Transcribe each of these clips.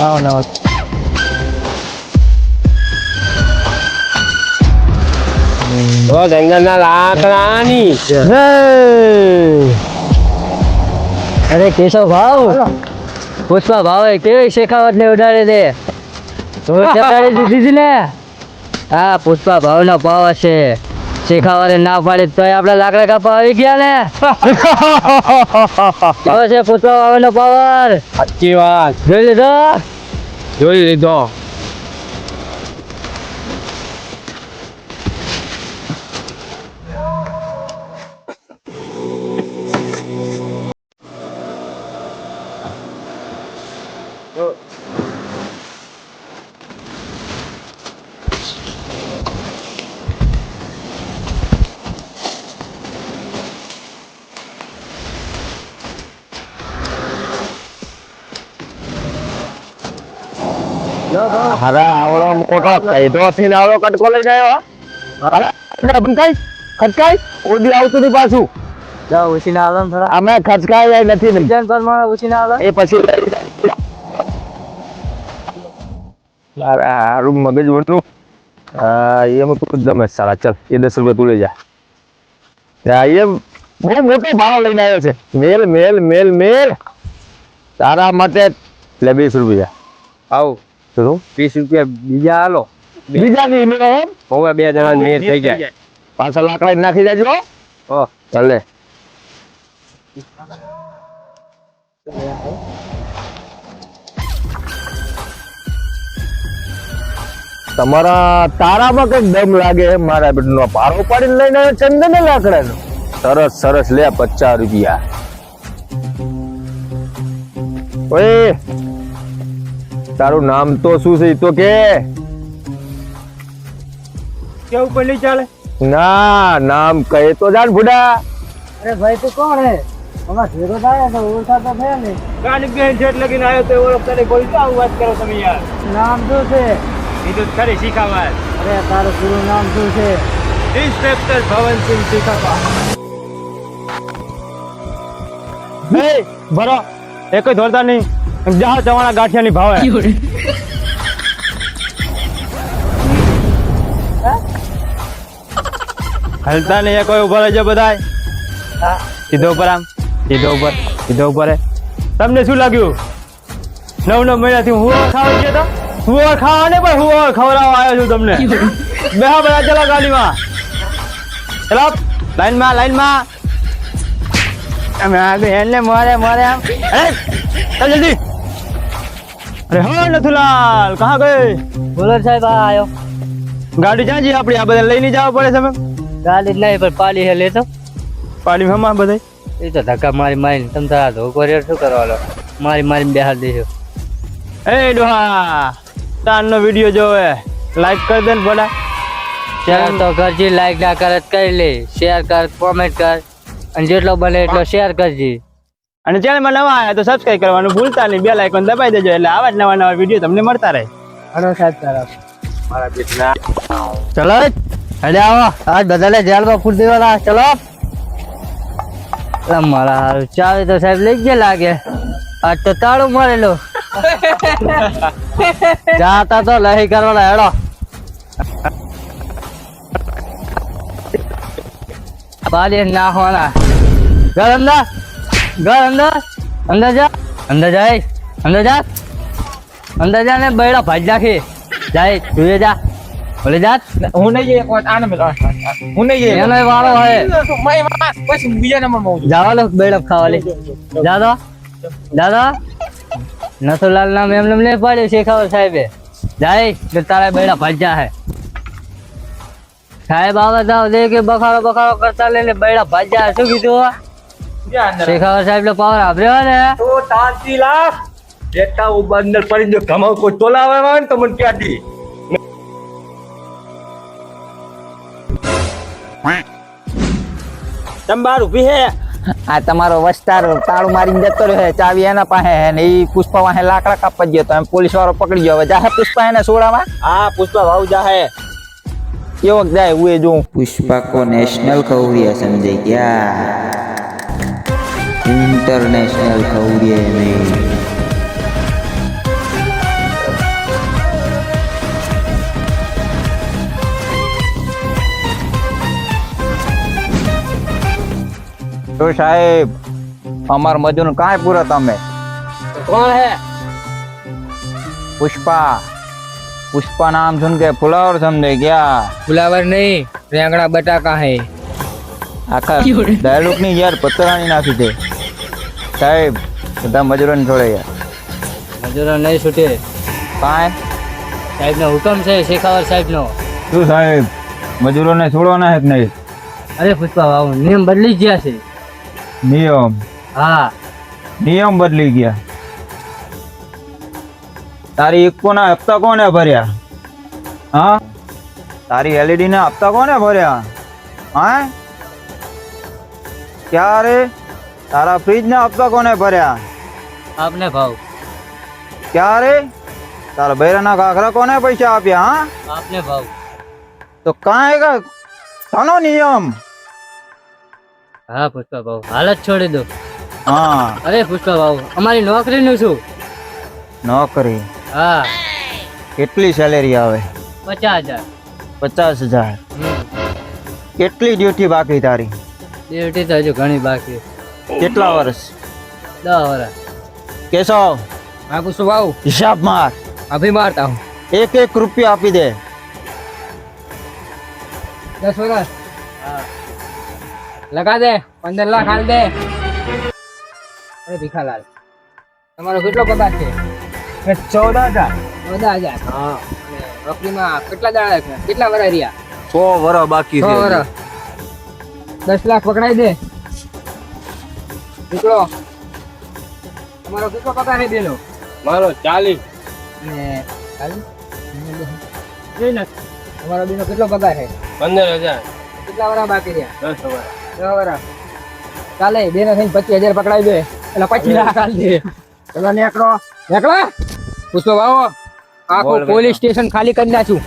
આવો નવો જંગલના લાકડાની અરે કેશવ ભાવ પુષ્પા ભાવે કેવી શેખાવત ને ઉડાડે દે તો ચટાડી દીધી ને હા પુષ્પા ભાવ નો ભાવ હશે શેખાવતે ના પાડે તોય આપણે લાકડા કાપવા આવી ગયા ને હવે છે પુષ્પા ભાવ નો પાવર સાચી વાત જોઈ લીધો જોઈ લીધો હારા આવડો મોટો કઈધો થઈને આવડો કટકો લઈ ગયો હારા બંકાઈ ખટકાઈ ઓડી આવતું નહીં પાછું જાઓ ઉછીના આલમ થોડા અમે ખચકાય નથી ને જન પર મારા ઉછીના આલમ એ પછી હારા હારું મગજ વળતું એમાં તું જમે સારા ચાલ એ 10 રૂપિયા તું લઈ જા એ બહુ મોટો ભાવ લઈને આવ્યો છે મેલ મેલ મેલ મેલ તારા માટે લે 20 રૂપિયા આવ શું 20 રૂપિયા બીજા હાલો બીજા ની મેળ હવે 2 જણા મેળ થઈ જાય પાછા લાકડા નાખી દેજો ઓ ચાલે તમારા તારામાં કઈક દમ લાગે મારા બેટનો પારો પાડીને લઈને આવ્યો ચંદન લાકડાનો સરસ સરસ લે 50 રૂપિયા ઓય તારું નામ તો શું છે તો કે કેવું પણ નહીં ચાલે ના નામ કહે તો જાન ભુડા અરે ભાઈ તું કોણ હે હમણાં ભેગો થાય તો ઓળખા તો થયા ને ગાડી બેન જેટ લગીને આવ્યો તો ઓળખતા નહીં બોલતા આવું વાત કરો તમે યાર નામ શું છે કીધું ખરી શીખાવા અરે તારું પૂરું નામ શું છે ઇન્સ્પેક્ટર ભવનસિંહ શીખાવા એ બરો એક ધોરતા નહીં જહા ચવાણા ગાંઠિયાની ભાવે હલતા નહીં એ કોઈ ઉભા રહેજો બધાય સીધો ઉપર આમ સીધો ઉપર તમને શું લાગ્યું 9 મહિનાથી હું ખાવા ગયો તો હું ખાવા ને પણ હું ખવડાવવા આવ્યો છું તમને બેહા બધા ચલો ગાડીમાં ચલો લાઈનમાં અમે બેનને મારે આમ અરે ચાલ જલ્દી અરે હા નથુલાલ કહા ગયે બોલો સાહેબ આ આવ્યો ગાડી ક્યાં જઈએ આપણી આ બધા લઈને જવા પડે છે ગાડી નહીં પણ પાડી હે લેતો પાડી હમા બધા એ તો ધક્કા મારીને તમે તારા ધોકો રેડ શું કરવાનો મારીને બેહાર દેજો એ ડોહા તારનો વિડિયો જોવે લાઈક કરી દે ને બડા શેર તો કરજી લાઈક ના કરે તો કરી લે શેર કર કોમેન્ટ કર અને જેટલો બને એટલો શેર કરજી અને ચેનલમાં નવા આવ્યા તો સબસ્ક્રાઇબ કરવાનું ભૂલતા નહીં બેલ આઇકોન દબાઈ દેજો એટલે આવા જ નવા વિડિયો તમને મળતા રહે હલો સાહેબ તારા મારા બેટના ચલો અરે આવો આજ બધાને જેલમાં ફૂટ દેવાના ચલો મારા હારું ચાવે તો સાહેબ લઈ ગયા લાગે આજ તો તાળું મારેલો જાતા તો લહી કરવાના હેડો પાડી નાખવાના ઘર અંદર જા અંદર જા ને બૈડા ભાજ નાખી જાય તું જા બોલે જા હું નહીં એક વાત આને મેં હું નહીં એનો વાળો હે પછી બીજા નંબરમાં જાવા લો બૈડા ખાવા લે દાદા નથુલાલ નામ એમને નહીં પાડ્યું શેખાવત સાહેબે જાય તો તારા બૈડા ભાજ્યા હે સાહેબ આવે જાવ દે કે બખાડો કરતા લઈને બૈડા ભાજ્યા શું કીધું શેખાવત સાહેબ નો પાવર આપ્યો ને તો તાંતી લાખ જેટા અંદર પડી જો કમાવ કોઈ તોલાવા ને તો મને ક્યાં દી તંબાર ઉભી હે આ તમારો વસ્તાર તાળું મારીને જતો રહ્યો ચાવી એના પાસે હે ને ઈ પુષ્પા વાહે લાકડા કાપવા ગયો તો એમ પોલીસ વાળો પકડી ગયો હવે જાહે પુષ્પા એને સોડામાં હા પુષ્પા ભાવ જાહે એવો જાય હું જો पुष्पा को नेशनल खौरिया समझे क्या इंटरनेशनल खौरिया नहीं તો સાહેબ અમાર મજૂર કાંઈ પૂરા તમે કોણ હે पुष्पा पुष्पा नाम सुन के फुलावर समझे क्या ફુલાવર નહીં રેંગણા બટાકા હે આખા ડાયલોગ ની યાર પતરાની નાખી દે સાહેબ બધા મજૂરોને છોડે યાર મજૂરો નહીં છૂટે કાંઈ સાહેબનો હુકમ છે શેખાવત સાહેબનો શું સાહેબ મજૂરોને છોડવાના હે કે નહીં અરે પુષ્પા બાબુ નિયમ બદલી ગયા છે નિયમ હા નિયમ બદલી ગયા તારી ઇકોના હપ્તા કોને ભર્યા હા તારી એલઈડી ના હપ્તા કોને ભર્યા હા ક્યારે તારા ફ્રીજ ના હપ્તા કોને ભર્યા આપને ભાવ ક્યારે તારા બૈરાના ઘાઘરા કોને પૈસા આપ્યા હા આપને ભાવ તો કાંઈ કા થાનો નિયમ હા પુષ્પા બાબુ હાલ જ છોડી દો હા અરે પુષ્પા બાબુ અમારી નોકરીનું શું નોકરી હા કેટલી સેલેરી આવે 50,000 50,000 કેટલી ડ્યુટી બાકી તારી ડ્યુટી તો હજુ ઘણી બાકી કેટલા વર્ષ 10 વર્ષ કેશવ હા પુષ્પા બાબુ હિસાબ માર અભી મારતા હું એક રૂપિયા આપી દે 10 વર્ષ લગા દે 15 લાખ હાલ દે અરે ભીખાલાલ તમારો કેટલો પગાર છે 14,000 14,000 હા નોકરીમાં કેટલા દાડા છે કેટલા વર્ષ રહ્યા 100 વર્ષ બાકી 100 વર્ષ 10 લાખ પકડાઈ દે નીકળો તમારો કેટલો પગાર છે બેનો મારો 40 ને તમારો બેનો કેટલો પગાર છે 15,000 કેટલા વર્ષ બાકી રહ્યા 10 વર્ષ 10 વર્ષ ચાલે બેનો થઈને 25,000 પકડાઈ દે એટલે 25 લાખ હાલ દે ચલો નીકળો પુષ્પા બાબુ આખું બોલ પોલીસ સ્ટેશન ખાલી કરી નાખ્યું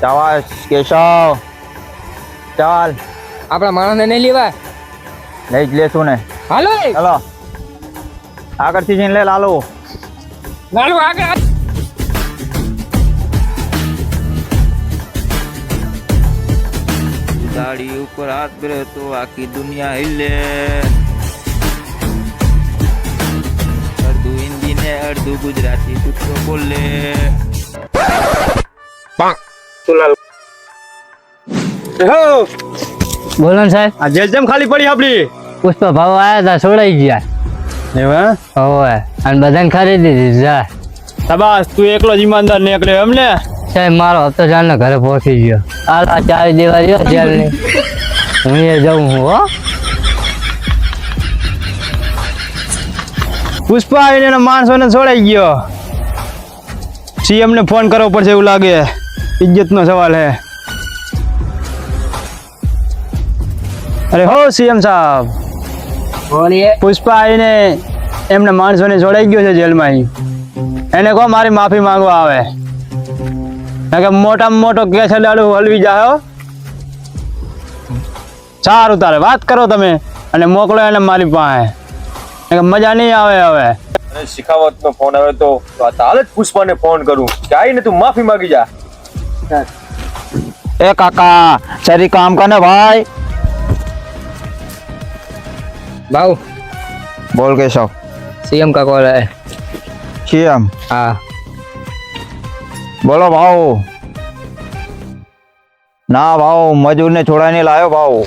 શાબાશ કેશવ ચાલ આપણા માણસને નહીં લેવા લઈ જ લેશું ને હાલો ચાલો આગળથી જઈને લે લાલો લાલો આગળ દાડી ઉપર હાથ ફેરે તો આખી દુનિયા हिले અડધું હિન્દી ને અડધું ગુજરાતી કૂતરો બોલે બોલો ને સાહેબ આ જેલ જેમ ખાલી પડી આપડી પુષ્પા ભાવ આવ્યા હતા છોડાઈ ગયા એવા હવે અને બધાને ખરીદી દીધી જા શાબાશ તું એકલો જ ઈમાનદાર નીકળ્યો એમ ને સાહેબ મારો હપ્તો ચાલને ઘરે પહોંચી ગયો આ ચાવી દેવા રહ્યો જેલની હું એ જઉં હું હો પુષ્પા આવીને એના માણસોને છોડાઈ ગયો સીએમ ને ફોન કરવો પડશે એવું લાગે ઇજ્જત નો સવાલ હે અરે હો સીએમ સાહેબ બોલીએ પુષ્પા આવીને એમને માણસોને છોડાઈ ગયો છે જેલમાં એને કહો મારી માફી માંગવા આવે કે મોટામાં મોટો કેસ લાડુ હલવી જાય સારું તારે વાત કરો તમે અને મોકલો એને મારી પાસે મજા નહીં આવે હવે અને શિખાવત નો ફોન આવે તો હાલ જ પુષ્પાને ફોન કરું કે આઈને તું માફી માંગી જા ए काका सरी काम करने भाई भाऊ बोल केशव सीएम का कॉल है सीएम हाँ बोलो भाऊ ना भाऊ मजूर ने छोड़ा नहीं लायो भाऊ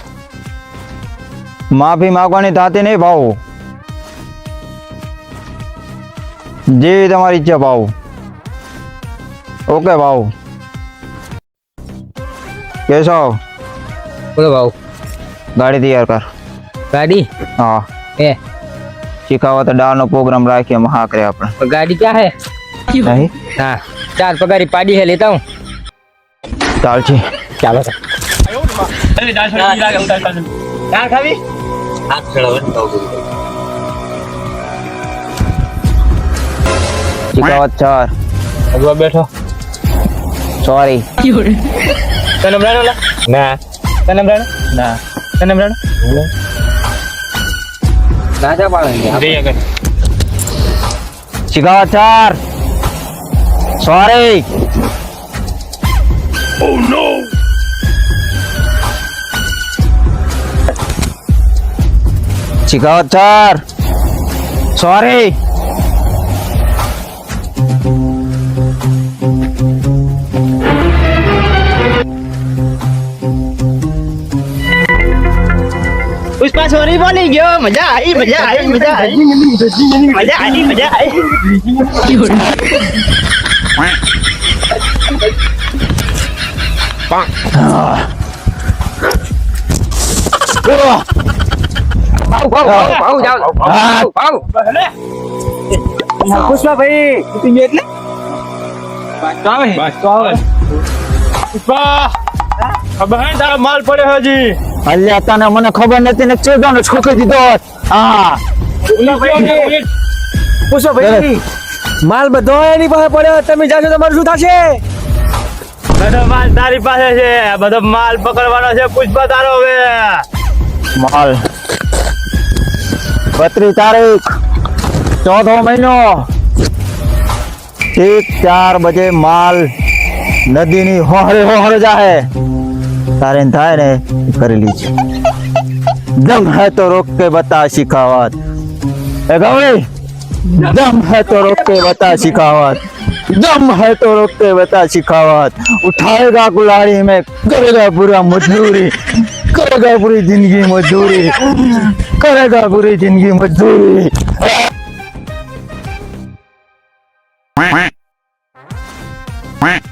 माफी मांगवानी थाती नहीं भाऊ जी तुम्हारी इच्छा भाऊ ओके भाऊ केशव बोलो भाऊ गाड़ी तैयार कर गाड़ी हाँ है शिखावत डाल नो प्रोग्राम राखिए हाँ करे अपने और गाड़ी क्या है नहीं हाँ 4 पगारी पाड़ी है लेता हूँ चाल छी क्या बता દાળ ખાવી शिखावत चार અગવા બેઠો सॉरी તને બ્રાણો લા ના તને બ્રાણો ના તને બ્રાણો राजा पालेंगे દે આગળ शिखावत चार sorry Shekhawat sir sorry Pushpa sorry બોલી ગયો મજા આવી પુષ્પા ભાઈ એટલે પુષ્પા ખબર હે તારો માલ પડ્યો હજી અલ્યા તને મને ખબર નથી ને ચેદાનો છોકરી દીધો હોત. હા પુષ્પા ભાઈ માલ બધો એની પાસે પડ્યો તમે જાશો તમારું શું થશે બધો માલ તારી પાસે છે બધો માલ પકડવાનો છે પુષ્પા તારો હવે માલ 32 તારીખ 14 મહિનો 1-4 બજે માલ નદીની હોહરે જાહે તારે ન થાય ને કરી લીજે દમ હે તો રોક કે બતા શિખાવત એ ગૌરી दम है तो रोक के बता शिखावत दम है तो रोक के बता शिखावत उठाएगा कुल्हाड़ी में करेगा पूरा मजदूरी करेगा पूरी जिंदगी मजदूरी करेगा पूरी जिंदगी मजदूरी quack